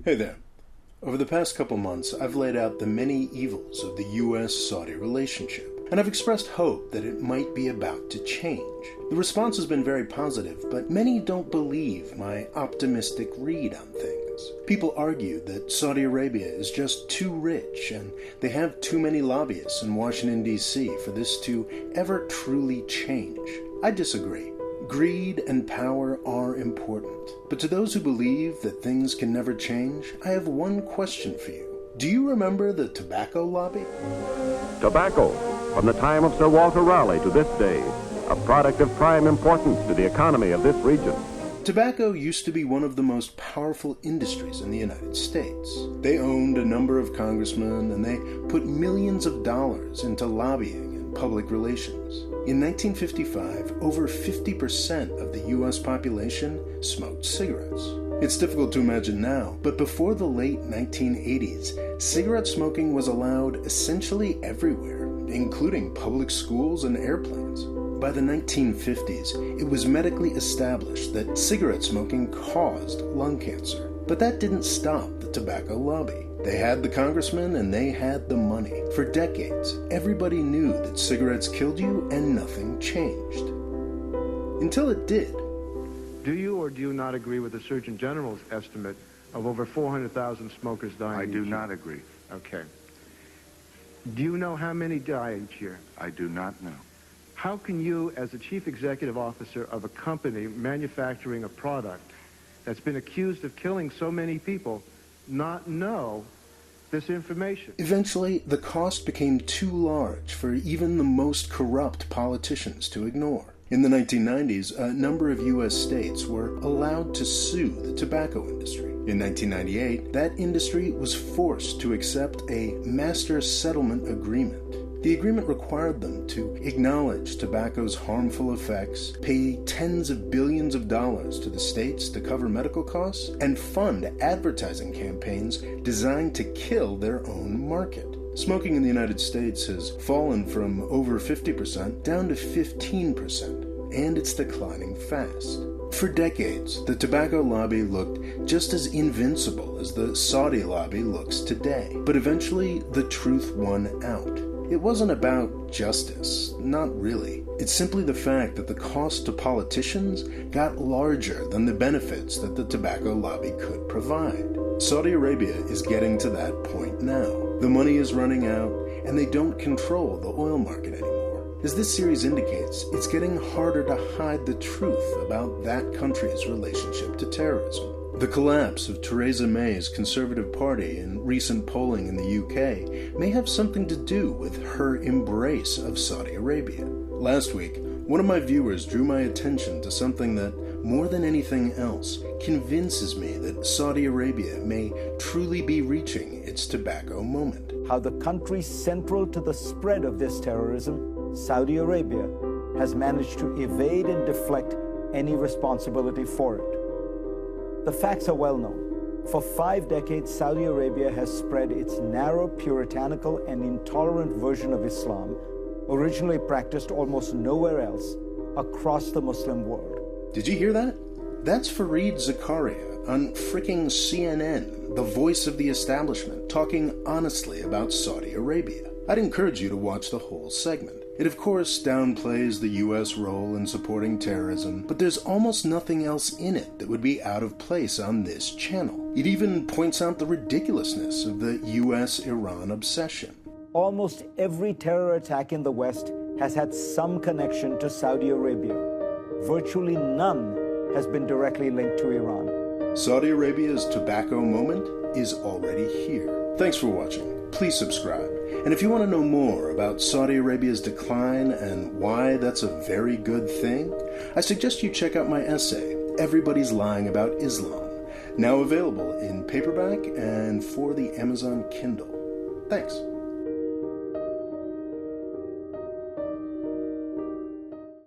Hey there. Over the past couple months, I've laid out the many evils of the U.S.-Saudi relationship, and I've expressed hope that it might be about to change. The response has been very positive, but many don't believe my optimistic read on things. People argue that Saudi Arabia is just too rich, and they have too many lobbyists in Washington, D.C. for this to ever truly change. I disagree. Greed and power are important. But to those who believe that things can never change, I have one question for you. Do you remember the tobacco lobby? Tobacco, from the time of Sir Walter Raleigh to this day, a product of prime importance to the economy of this region. Tobacco used to be one of the most powerful industries in the United States. They owned a number of congressmen, and they put millions of dollars into lobbying and public relations. In 1955, over 50% of the U.S. population smoked cigarettes. It's difficult to imagine now, but before the late 1980s, cigarette smoking was allowed essentially everywhere, including public schools and airplanes. By the 1950s, it was medically established that cigarette smoking caused lung cancer. But that didn't stop the tobacco lobby. They had the congressmen and they had the money. For decades, everybody knew that cigarettes killed you and nothing changed. Until it did. Do you or do you not agree with the Surgeon General's estimate of over 400,000 smokers dying I do not agree. Okay. Do you know how many die each year? I do not know. How can you, as the chief executive officer of a company manufacturing a product that's been accused of killing so many people, not know this information? Eventually, the cost became too large for even the most corrupt politicians to ignore. In the 1990s, a number of U.S. states were allowed to sue the tobacco industry. In 1998, that industry was forced to accept a master settlement agreement. The agreement required them to acknowledge tobacco's harmful effects, pay tens of billions of dollars to the states to cover medical costs, and fund advertising campaigns designed to kill their own market. Smoking in the United States has fallen from over 50% down to 15%, and it's declining fast. For decades, the tobacco lobby looked just as invincible as the Saudi lobby looks today. But eventually, the truth won out. It wasn't about justice, not really. It's simply the fact that the cost to politicians got larger than the benefits that the tobacco lobby could provide. Saudi Arabia is getting to that point now. The money is running out, and they don't control the oil market anymore. As this series indicates, it's getting harder to hide the truth about that country's relationship to terrorism. The collapse of Theresa May's Conservative Party in recent polling in the UK may have something to do with her embrace of Saudi Arabia. Last week, one of my viewers drew my attention to something that, more than anything else, convinces me that Saudi Arabia may truly be reaching its tobacco moment. How the country central to the spread of this terrorism, Saudi Arabia, has managed to evade and deflect any responsibility for it. The facts are well known. For 5 decades, Saudi Arabia has spread its narrow, puritanical, and intolerant version of Islam, originally practiced almost nowhere else, across the Muslim world. Did you hear that? That's Fareed Zakaria on fricking CNN, the voice of the establishment, talking honestly about Saudi Arabia. I'd encourage you to watch the whole segment. It of course downplays the U.S. role in supporting terrorism, but there's almost nothing else in it that would be out of place on this channel. It even points out the ridiculousness of the U.S.-Iran obsession. Almost every terror attack in the West has had some connection to Saudi Arabia. Virtually none has been directly linked to Iran. Saudi Arabia's tobacco moment is already here. Thanks for watching. Please subscribe. And if you want to know more about Saudi Arabia's decline and why that's a very good thing, I suggest you check out my essay, Everybody's Lying About Islam, now available in paperback and for the Amazon Kindle. Thanks.